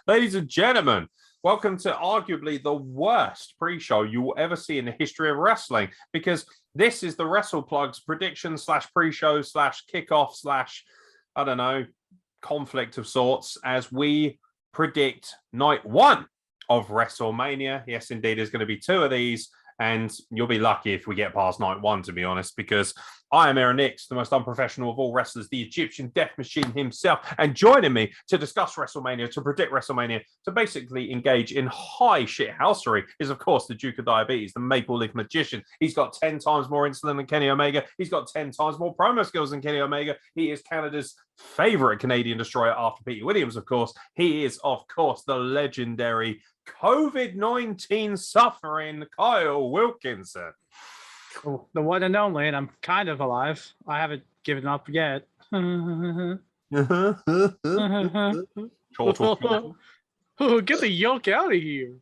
Ladies and gentlemen, welcome to arguably the worst pre-show you will ever see in the history of wrestling, because this is the WrestlePlugs prediction / pre-show / kickoff / I don't know, conflict of sorts, as we predict night one of WrestleMania. Yes, indeed, there's going to be two of these, and you'll be lucky if we get past night one, to be honest, because I am Aaron Nix, the most unprofessional of all wrestlers, the Egyptian Death Machine himself, and joining me to discuss WrestleMania, to predict WrestleMania, to basically engage in high shithousery is, of course, the Duke of Diabetes, the Maple Leaf Magician. He's got 10 times more insulin than Kenny Omega. He's got 10 times more promo skills than Kenny Omega. He is Canada's favorite Canadian destroyer after Pete Williams, of course. He is, of course, the legendary COVID-19 suffering Kyle Wilkinson. Oh, the one and only, and I'm kind of alive. I haven't given up yet. Chortle. Oh, get the yolk out of here.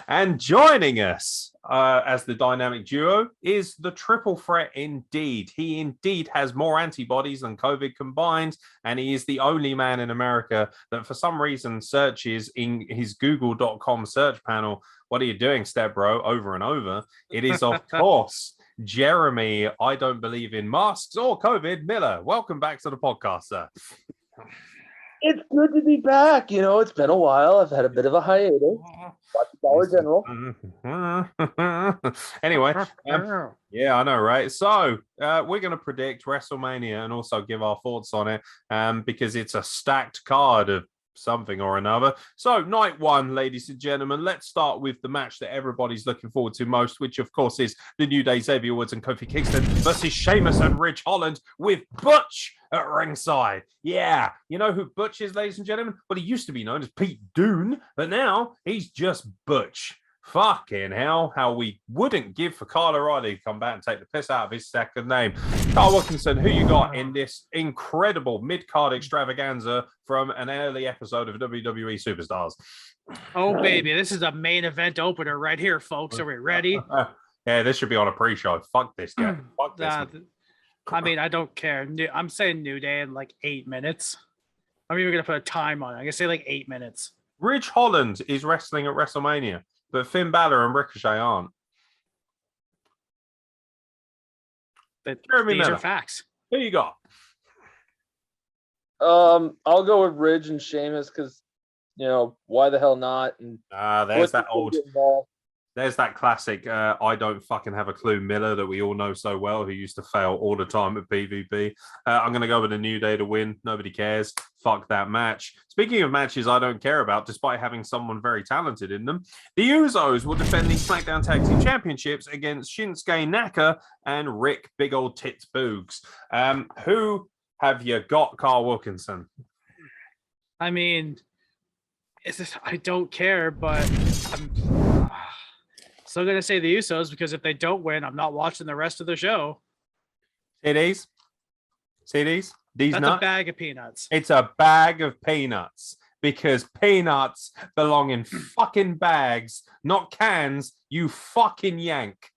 And joining us as the dynamic duo is the triple threat indeed. He indeed has more antibodies than COVID combined, and he is the only man in America that for some reason searches in his google.com search panel, "What are you doing, step bro?" over and over. It is, of course, Jeremy, I don't believe in masks or COVID, Miller. Welcome back to the podcast, sir. It's good to be back. You know, it's been a while. I've had a bit of a hiatus. Watch Dollar General. Anyway, yeah, I know, right? So we're going to predict WrestleMania and also give our thoughts on it because it's a stacked card of something or another. So night one, ladies and gentlemen, let's start with the match that everybody's looking forward to most, which of course is the New Day Xavier Woods and Kofi Kingston versus Sheamus and Ridge Holland with Butch at ringside. Yeah, you know who Butch is, ladies and gentlemen? Well, he used to be known as Pete Dunne, but now he's just Butch. Fucking hell, how we wouldn't give for Kyle O'Reilly to come back and take the piss out of his second name. Kyle Wilkinson, who you got in this incredible mid-card extravaganza from an early episode of WWE Superstars? Oh, baby, this is a main event opener right here, folks. Are we ready? Yeah, this should be on a pre-show. Fuck this guy. Fuck this. I mean, I don't care. I'm saying New Day in like 8 minutes. I'm even going to put a time on it. I'm going to say like 8 minutes. Ridge Holland is wrestling at WrestleMania, but Finn Balor and Ricochet aren't. These are facts. Who you got? I'll go with Ridge and Sheamus because, you know, why the hell not? And there's that old... There's that classic I don't fucking have a clue Miller that we all know so well, who used to fail all the time at PvP. I'm going to go with a New Day to win. Nobody cares. Fuck that match. Speaking of matches I don't care about, despite having someone very talented in them, the Usos will defend the SmackDown Tag Team Championships against Shinsuke Naka and Rick Big Old Tits Boogs. Who have you got, Carl Wilkinson? I mean, I don't care, but I'm still going to say the Usos because if they don't win, I'm not watching the rest of the show. CDs? These That's nuts? A bag of peanuts. It's a bag of peanuts because peanuts belong in fucking bags, not cans, you fucking yank.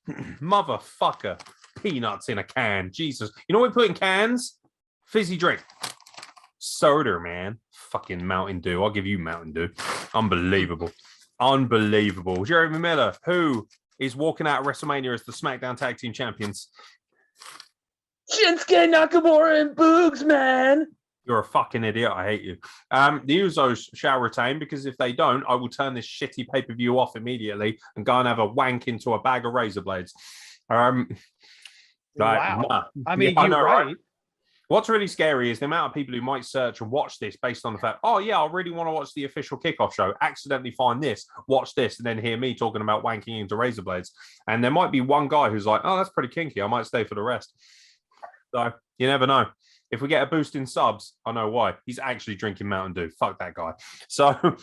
Motherfucker. Peanuts in a can. Jesus. You know what we put in cans? Fizzy drink. Soda, man. Fucking Mountain Dew. I'll give you Mountain Dew. Unbelievable. Jeremy Miller, who is walking out of WrestleMania as the SmackDown Tag Team Champions? Shinsuke Nakamura and Boogs, man. You're a fucking idiot. I hate you. The Usos shall retain because if they don't, I will turn this shitty pay-per-view off immediately and go and have a wank into a bag of razor blades. Wow. Nah. I mean, yeah, you're right. What's really scary is the amount of people who might search and watch this based on the fact, oh, yeah, I really want to watch the official kickoff show, accidentally find this, watch this, and then hear me talking about wanking into razor blades. And there might be one guy who's like, oh, that's pretty kinky. I might stay for the rest. So you never know. If we get a boost in subs, I know why. He's actually drinking Mountain Dew. Fuck that guy. So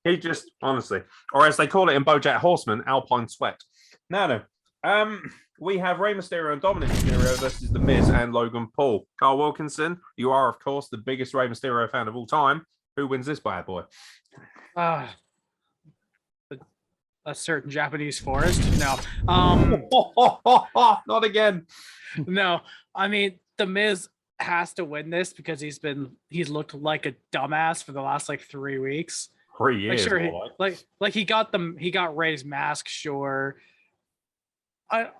he just, honestly, or as they call it in BoJack Horseman, Alpine Sweat. No. We have Rey Mysterio and Dominic Mysterio versus The Miz and Logan Paul. Carl Wilkinson, you are, of course, the biggest Rey Mysterio fan of all time. Who wins this bad boy? a certain Japanese forest. No. Not again. No. I mean, The Miz has to win this because he's looked like a dumbass for the last like 3 weeks. 3 years. Like, sure, he got Ray's mask, sure. I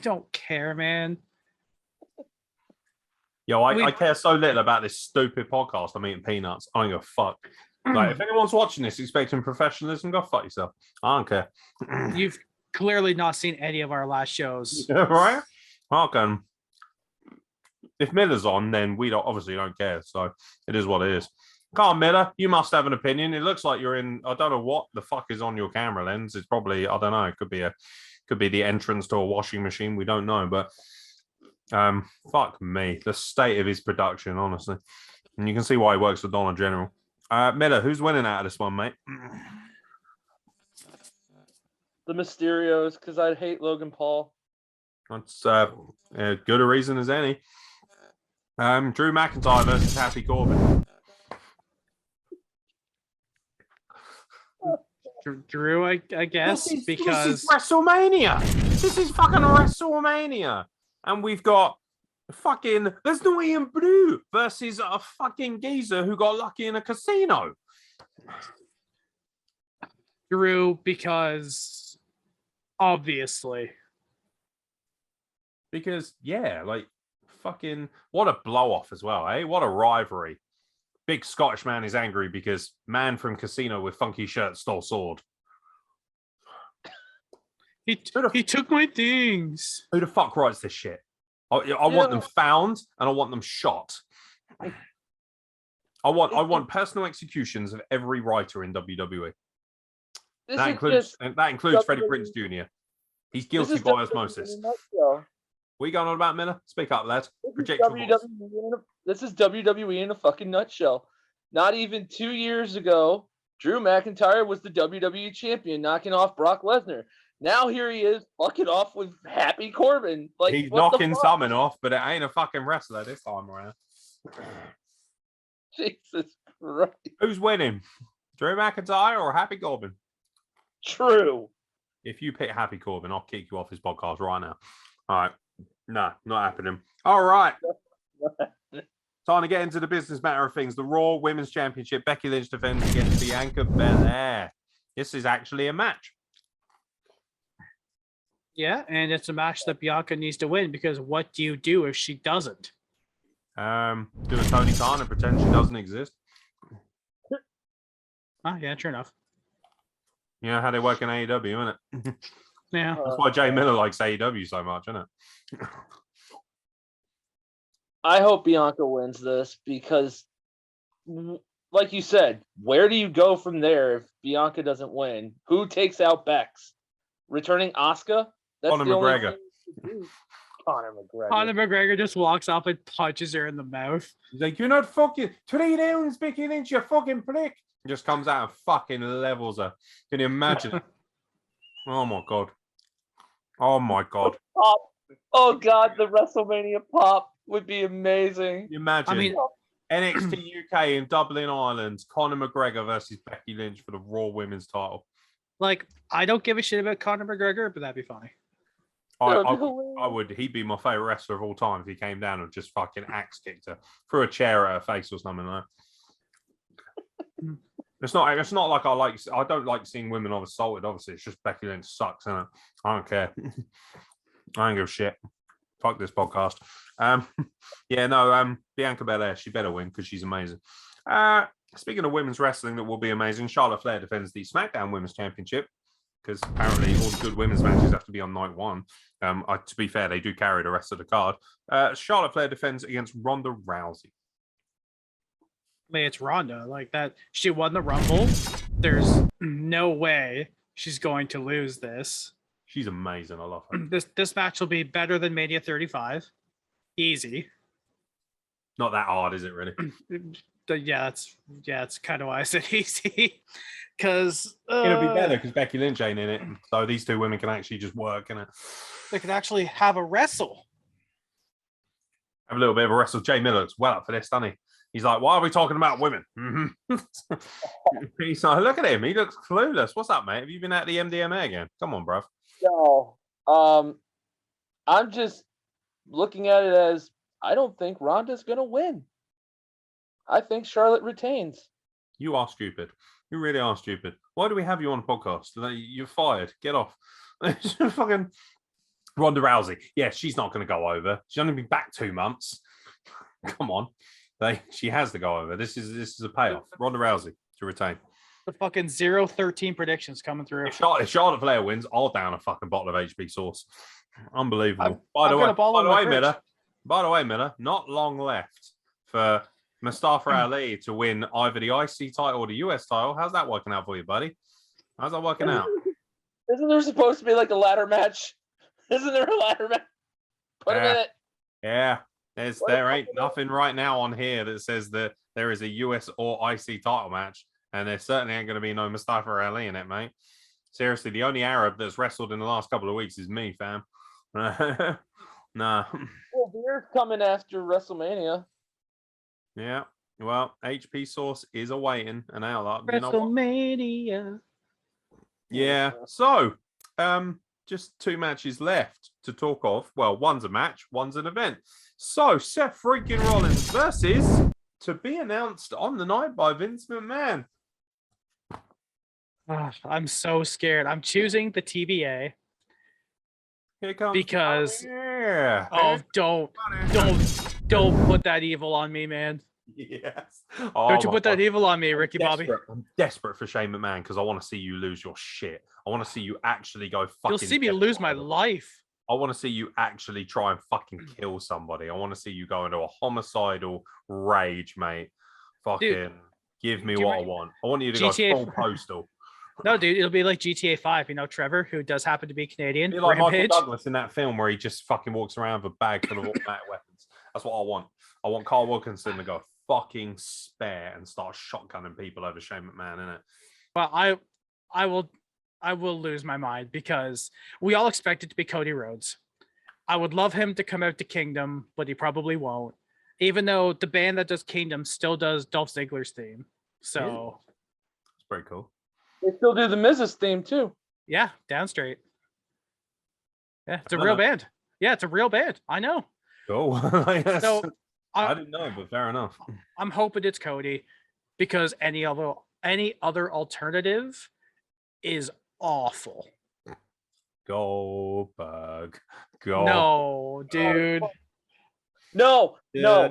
don't care, man. Yo, I care so little about this stupid podcast. I'm eating peanuts. I don't give a fuck. Like, if anyone's watching this expecting professionalism, go fuck yourself. I don't care. You've clearly not seen any of our last shows. Right? Okay. If Miller's on, then we obviously don't care. So it is what it is. Come on, Miller. You must have an opinion. It looks like you're in. I don't know what the fuck is on your camera lens. It's probably, I don't know. It could be the entrance to a washing machine. We don't know, but fuck me. The state of his production, honestly. And you can see why he works for Dollar General. Miller, who's winning out of this one, mate? The Mysterios, because I'd hate Logan Paul. That's as good a reason as any. Drew McIntyre versus Happy Corbin. Drew, I guess, because this is WrestleMania. This is fucking WrestleMania, and we've got fucking there's no Ian Blue versus a fucking geezer who got lucky in a casino. Drew, because obviously, because yeah, like fucking what a blow off as well, eh? What a rivalry. Big Scottish man is angry because man from casino with funky shirt stole sword. He took my things. Who the fuck writes this shit? I want them found and I want them shot. I want personal executions of every writer in WWE. That includes Freddie Prinze Jr. He's guilty by osmosis. What are you going on about, Miller? Speak up, lad. This is WWE in a fucking nutshell. Not even 2 years ago, Drew McIntyre was the WWE champion, knocking off Brock Lesnar. Now here he is, fucking off with Happy Corbin. Like, he's knocking someone off, but it ain't a fucking wrestler this time around. Jesus Christ. Who's winning? Drew McIntyre or Happy Corbin? True. If you pick Happy Corbin, I'll kick you off his podcast right now. All right. No, not happening. All right. Time to get into the business matter of things. The Raw Women's Championship. Becky Lynch defends against Bianca Belair. This is actually a match. Yeah, and it's a match that Bianca needs to win because what do you do if she doesn't? Do a Tony Khan and pretend she doesn't exist. Yeah, sure enough. You know how they work in AEW, isn't it? Yeah. That's why Jay Miller likes AEW so much, isn't it? I hope Bianca wins this because, like you said, where do you go from there if Bianca doesn't win? Who takes out Bex? Returning Asuka? That's Conor McGregor. Conor McGregor just walks up and punches her in the mouth. He's like, "You're not fucking 3 downs, Becky Lynch, you fucking prick." Just comes out and fucking levels her. Can you imagine? Oh my god. Oh my god. Oh god, the WrestleMania pop would be amazing. Can you imagine? I mean, NXT UK in Dublin, Ireland, Conor McGregor versus Becky Lynch for the Raw Women's title. like, I don't give a shit about Conor McGregor, but that'd be funny. I would. He'd be my favorite wrestler of all time if he came down and just fucking axe kicked her, threw a chair at her face or something like that. It's not like I don't like seeing women assaulted. Obviously, it's just Becky Lynch sucks, isn't it? I don't care. I don't give a shit. Fuck this podcast. Bianca Belair, she better win because she's amazing. Speaking of women's wrestling that will be amazing, Charlotte Flair defends the SmackDown Women's Championship because apparently all the good women's matches have to be on night one. To be fair, they do carry the rest of the card. Charlotte Flair defends against Ronda Rousey. I mean, it's Ronda. Like that, she won the Rumble. There's no way she's going to lose this. She's amazing. I love her. This match will be better than Mania 35. Easy. Not that hard, is it really? That's kind of why I said easy. Because it'll be better because Becky Lynch ain't in it. So these two women can actually just work in it. They could actually have a wrestle. Have a little bit of a wrestle. Jay Miller looks well up for this, doesn't he? He's like, why are we talking about women? He's like, look at him. He looks clueless. What's up, mate? Have you been at the MDMA again? Come on, bruv. No. I'm just looking at it as I don't think Ronda's going to win. I think Charlotte retains. You are stupid. You really are stupid. Why do we have you on a podcast? You're fired. Get off. Fucking Ronda Rousey. Yeah, she's not going to go over. She's only been back 2 months. Come on. She has to go over. This is a payoff. Ronda Rousey to retain. The fucking 0-13 predictions coming through. If Charlotte Flair wins, I'll down a fucking bottle of HP sauce. Unbelievable. By the way, Miller, not long left for Mustafa Ali to win either the IC title or the US title. How's that working out for you, buddy? How's that working out? Isn't there supposed to be like a ladder match? Isn't there a ladder match? Put him in it. Yeah. There ain't nothing right now on here that says that there is a US or IC title match, and there certainly ain't going to be no Mustafa Ali in it, mate. Seriously, the only Arab that's wrestled in the last couple of weeks is me, fam. Nah. Well, Beer's coming after WrestleMania. Yeah. Well, HP Source is awaiting an outlet. WrestleMania. Yeah. So, just 2 matches left to talk of. Well, one's a match, one's an event. So, Seth freaking Rollins versus to be announced on the night by Vince McMahon. I'm so scared. I'm choosing the TBA. Here comes because don't Oh, put that evil on me, man. yes. Don't you put that evil on me, Ricky Bobby. I'm desperate for Shane McMahon because I want to see you lose your shit. I want to see you actually go fucking. You'll see me lose my life. I want to see you actually try and fucking kill somebody. I want to see you go into a homicidal rage, mate. Fucking Dude, give me what I want. I want you to GTA go full postal. No, dude, it'll be like GTA 5. You know, Trevor, who does happen to be Canadian. Be like Rampage. Michael Douglas in that film where he just fucking walks around with a bag full of automatic weapons. That's what I want. I want Carl Wilkinson to go fucking spare and start shotgunning people over Shane McMahon, innit? Well, I will lose my mind because we all expect it to be Cody Rhodes. I would love him to come out to Kingdom, but he probably won't. Even though the band that does Kingdom still does Dolph Ziggler's theme. So it's pretty cool. They still do the Miz's theme too. Yeah, down straight. Yeah, it's a real band. Yeah, it's a real band. I know. Cool. So I didn't know, but fair enough. I'm hoping it's Cody because any other alternative is awful. Goldberg. No, dude. No. Shut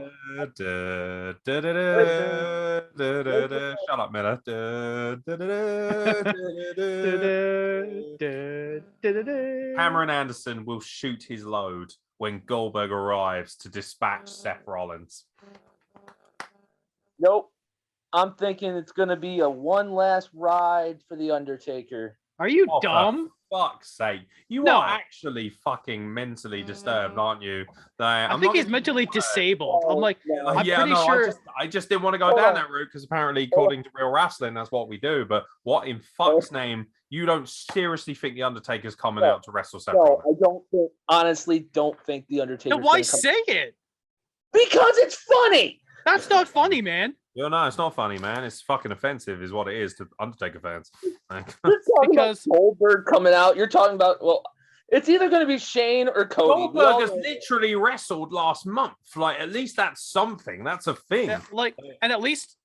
up, Miller. Cameron Anderson will shoot his load when Goldberg arrives to dispatch Seth Rollins. Nope. I'm thinking it's going to be a one last ride for The Undertaker. Are you dumb? For fuck's sake. You are actually fucking mentally disturbed, aren't you? I think he's mentally disabled. I'm like, I'm pretty sure. I just didn't want to go down that route because apparently, according to Real Wrestling, that's what we do. But what in fuck's name, you don't seriously think The Undertaker's coming out to wrestle Seth Rollins? I don't think The Undertaker. Then why say it? Because it's funny. That's not funny, man. No, it's not funny, man. It's fucking offensive, is what it is to Undertaker fans. You're talking about Goldberg coming out. You're talking about, well, it's either going to be Shane or Cody. Goldberg has literally wrestled last month. Like, at least that's something. That's a thing. Yeah, and at least,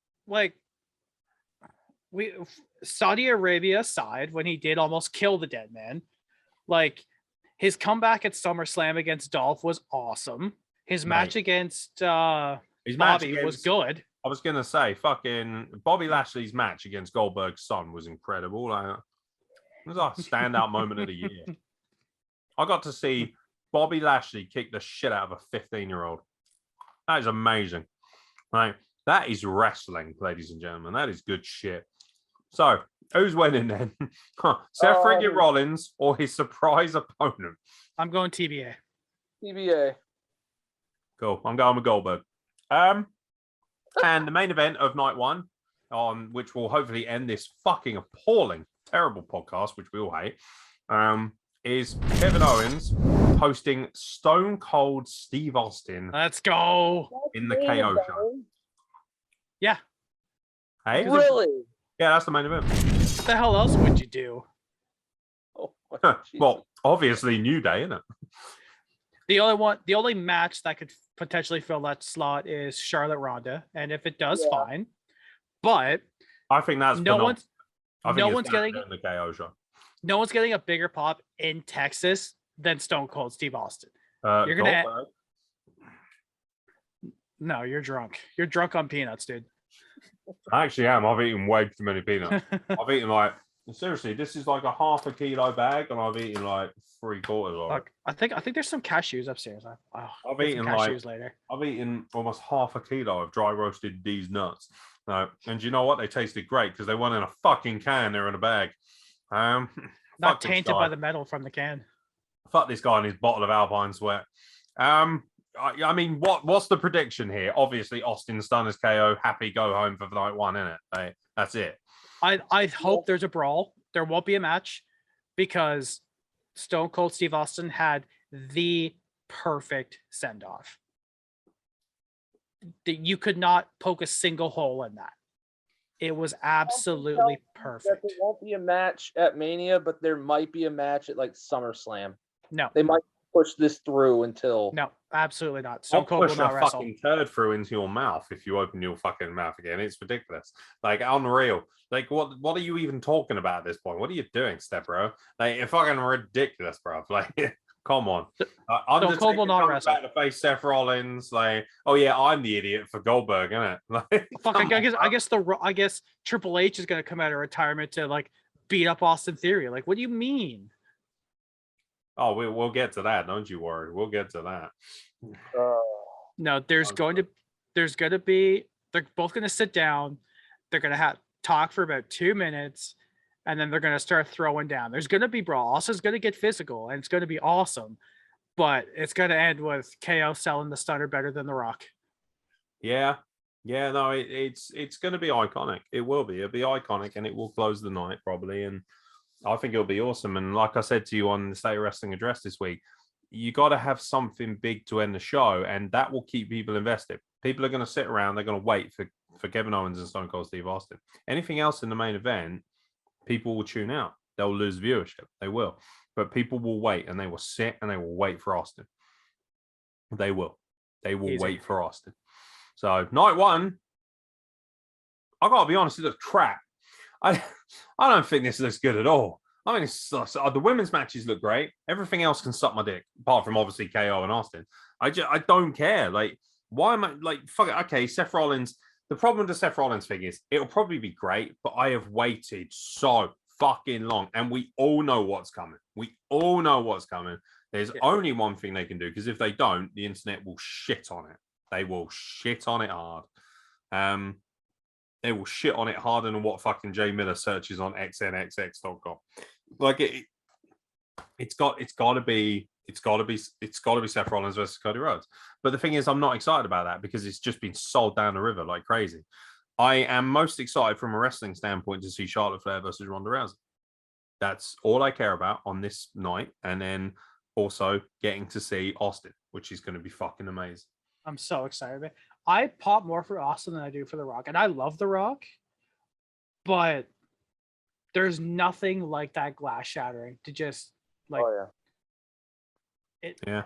Saudi Arabia aside, when he did almost kill the dead man, his comeback at SummerSlam against Dolph was awesome. His match against Bobby was good. I was going to say, fucking Bobby Lashley's match against Goldberg's son was incredible. It was a standout moment of the year. I got to see Bobby Lashley kick the shit out of a 15-year-old. That is amazing. Right? That is wrestling, ladies and gentlemen. That is good shit. So, who's winning then? Seth freaking Rollins or his surprise opponent? I'm going TBA. TBA. Cool. I'm going with Goldberg. And the main event of night one, on which will hopefully end this fucking appalling, terrible podcast, which we all hate, is Kevin Owens hosting Stone Cold Steve Austin. Let's go In the KO show. Yeah. Hey, Really? yeah, that's the main event. What the hell else would you do? Oh, Well, obviously New Day, isn't it? The only match that could potentially fill that slot is Charlotte Ronda, and if it does, fine. But I think that's no one's getting the KO show. No one's getting a bigger pop in Texas than Stone Cold Steve Austin. You're gonna. No, you're drunk. You're drunk on peanuts, dude. I actually am. I've eaten way too many peanuts. I've eaten like seriously. This is like a half a kilo bag, and I've eaten like 3/4 of it. I think there's some cashews upstairs. I've eaten cashews later. I've eaten almost half a kilo of dry roasted these nuts. And you know what? They tasted great because they weren't in a fucking can. They're in a bag. Not tainted by the metal from the can. Fuck this guy and his bottle of Alpine Sweat. I mean, what's the prediction here? Obviously, Austin Stunner's KO. Happy go home for night one, innit? That's it. I hope there's a brawl. There won't be a match because Stone Cold Steve Austin had the perfect send off. You could not poke a single hole in that. It was absolutely perfect. There won't be a match at Mania, but there might be a match at like SummerSlam. No, they might push this through until. No, absolutely not. Stone Cold will not wrestle. Fucking turd through into your mouth if you open your fucking mouth again. It's ridiculous. Like unreal. Like what are you even talking about at this point? What are you doing, Steph, bro? Like it's fucking ridiculous, bro. Like come on. Stone Cold will not wrestle. Back to face Seth Rollins. Like, oh yeah, I'm the idiot for Goldberg, isn't it? Like, I guess Triple H is gonna come out of retirement to like beat up Austin Theory. Like, what do you mean? Oh, we'll get to that. Don't you worry. We'll get to that. No, they're both going to sit down. They're going to talk for about 2 minutes, and then they're going to start throwing down. There's going to be brawl. Austin's going to get physical, and it's going to be awesome. But it's going to end with KO selling the stunner better than The Rock. Yeah. Yeah, no, it's going to be iconic. It will be. It'll be iconic, and it will close the night probably, and I think it'll be awesome. And like I said to you on the State of Wrestling address this week, you got to have something big to end the show, and that will keep people invested. People are going to sit around. They're going to wait for Kevin Owens and Stone Cold Steve Austin. Anything else in the main event, people will tune out. They'll lose viewership. They will. But people will wait, and they will sit, and they will wait for Austin. They will. They will wait for Austin. So, night one, I got to be honest, it looks crap. I don't think this looks good at all. I mean, the women's matches look great. Everything else can suck my dick, apart from obviously KO and Austin. I don't care. Like, why am I like fuck it? Okay, Seth Rollins. The problem with the Seth Rollins thing is it'll probably be great, but I have waited so fucking long, and we all know what's coming. We all know what's coming. There's only one thing they can do, because if they don't, the internet will shit on it. They will shit on it hard. They will shit on it harder than what fucking Jay Miller searches on xnxx.com. Like it's got to be Seth Rollins versus Cody Rhodes. But the thing is, I'm not excited about that because it's just been sold down the river like crazy. I am most excited from a wrestling standpoint to see Charlotte Flair versus Ronda Rousey. That's all I care about on this night, and then also getting to see Austin, which is going to be fucking amazing. I'm so excited. I pop more for Austin than I do for The Rock. And I love The Rock, but there's nothing like that glass shattering to just like. Oh, yeah.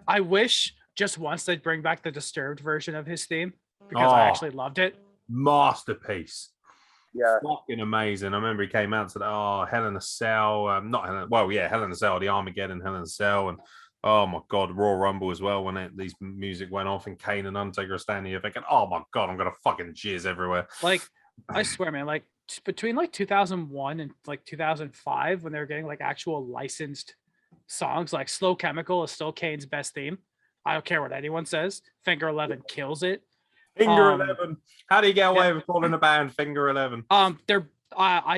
I wish just once they'd bring back the Disturbed version of his theme, because I actually loved it. Masterpiece. Yeah. Fucking amazing. I remember he came out to Hell in a Cell. Hell in a Cell, the Armageddon Hell in a Cell, and oh my God, Royal Rumble as well, when these music went off and Kane and Undertaker are standing here thinking, oh my God, I'm going to fucking jizz everywhere. Like, I swear, man, like between like 2001 and like 2005, when they were getting like actual licensed songs, like Slow Chemical is still Kane's best theme. I don't care what anyone says. Finger 11 kills it. Finger 11. How do you get away with calling a band Finger 11? I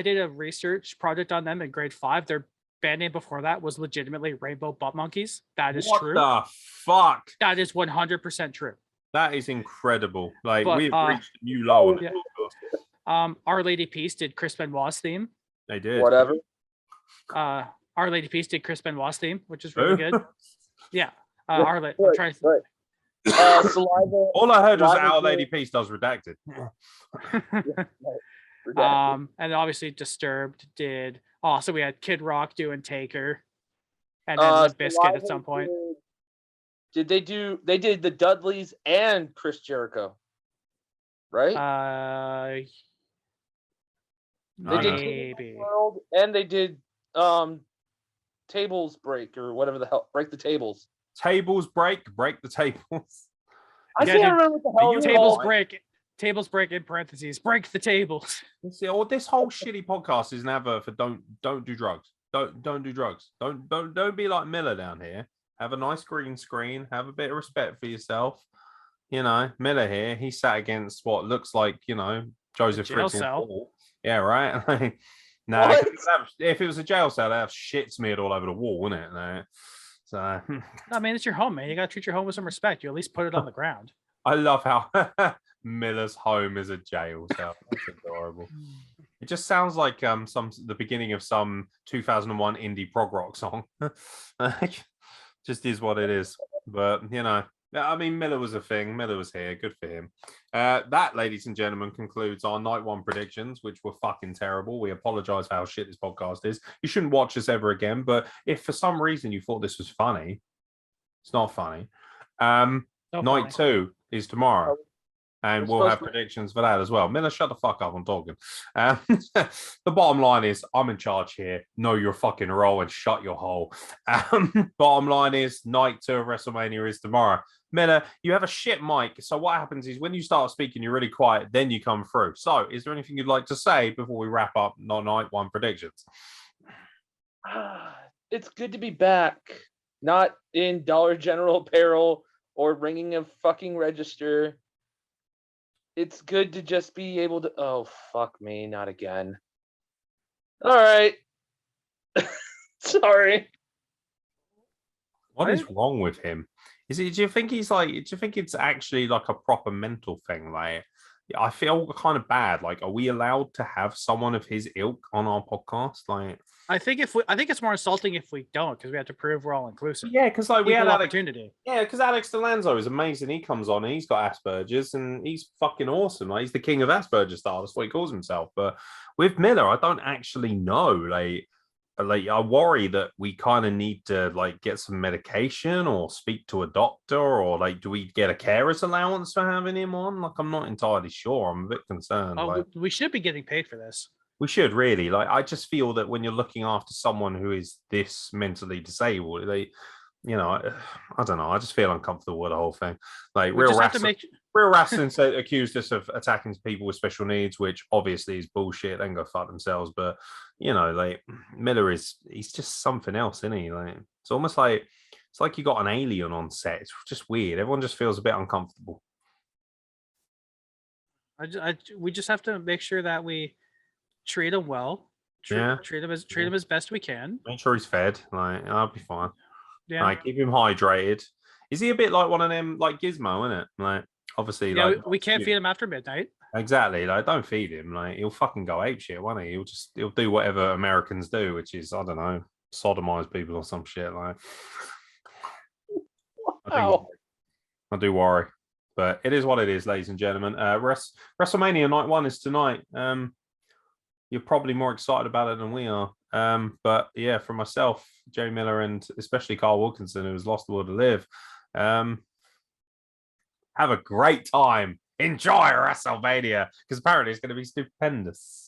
did a research project on them in grade 5. Their band name before that was legitimately Rainbow Butt Monkeys. That is true. What the fuck? That is 100% true. That is incredible. Like, we've reached a new low. Our Lady Peace did Chris Benoit's theme. They did. Whatever. Our Lady Peace did Chris Benoit's theme, which is really good. Yeah. Saliva. All I heard was Saliva Our did- Lady Peace does redacted. Redacted. And obviously Disturbed did. Also, we had Kid Rock doing Taker, and then Limp Bizkit Saliva at some point. Did they do? They did the Dudleys and Chris Jericho, right? They did Maybe. World, and they did Tables Break or whatever the hell. Break the Tables. Tables break the tables. I Yeah, can't dude, remember what the hell it was Tables called. break. Tables break in parentheses. Break the tables. See, this whole shitty podcast is an advert for don't do drugs. Don't do drugs. Don't be like Miller down here. Have a nice green screen. Have a bit of respect for yourself. You know, Miller here. He sat against what looks like, you know, Joseph jail Fritzl cell. Wall. Yeah, right. No, if it was a jail cell, they'd have shit smeared all over the wall, wouldn't it? No. So I mean, it's your home, man. You gotta treat your home with some respect. You at least put it on the ground. I love how Miller's home is a jail cell. That's adorable. It just sounds like the beginning of some 2001 indie prog rock song. Just is what it is. But you know, I mean, Miller was a thing. Miller was here. Good for him. That, ladies and gentlemen, concludes our night one predictions, which were fucking terrible. We apologize for how shit this podcast is. You shouldn't watch us ever again. But if for some reason you thought this was funny, it's not funny. Night two is tomorrow. And we'll have predictions for that as well. Miller, shut the fuck up. I'm talking. The bottom line is I'm in charge here. Know your fucking role and shut your hole. Bottom line is night two of WrestleMania is tomorrow. Miller, you have a shit mic. So what happens is when you start speaking, you're really quiet. Then you come through. So is there anything you'd like to say before we wrap up night one predictions? It's good to be back. Not in Dollar General apparel or ringing a fucking register. It's good to just be able to. Oh, fuck me. Not again. All right. Sorry. What is wrong with him? Do you think he's like, do you think it's actually like a proper mental thing? Like, I feel kind of bad. Like, are we allowed to have someone of his ilk on our podcast? Like, I think it's more insulting if we don't, because we have to prove we're all inclusive. yeah, because like we had opportunity. Yeah, because Alex Delanzo is amazing. He comes on and he's got Asperger's and he's fucking awesome. Like, he's the king of Asperger's style. That's what he calls himself. But with Miller, I don't actually know. Like I worry that we kind of need to like get some medication or speak to a doctor, or like, do we get a carer's allowance for having him on? Like, I'm not entirely sure. I'm a bit concerned. Oh, we should be getting paid for this. We should really. Like, I just feel that when you're looking after someone who is this mentally disabled, they, you know, I don't know. I just feel uncomfortable with the whole thing. Like, Real Wrestling accused us of attacking people with special needs, which obviously is bullshit. They can go fuck themselves. But, you know, like, Miller he's just something else, isn't he? Like, it's almost like, it's like you got an alien on set. It's just weird. Everyone just feels a bit uncomfortable. We just have to make sure that we treat him well. Treat him as best we can. Make sure he's fed. Like, I'll be fine. Yeah. Like, keep him hydrated. Is he a bit like one of them, like Gizmo, isn't it? Like, obviously, yeah, like, we can't feed him after midnight. Exactly. Like, don't feed him. Like, he'll fucking go apeshit, won't he? He'll do whatever Americans do, which is, I don't know, sodomize people or some shit. Like, I do worry, but it is what it is, ladies and gentlemen. WrestleMania night one is tonight. You're probably more excited about it than we are. But yeah, for myself, Jerry Miller, and especially Carl Wilkinson, who has lost the will to live, have a great time. Enjoy WrestleMania, because apparently it's going to be stupendous.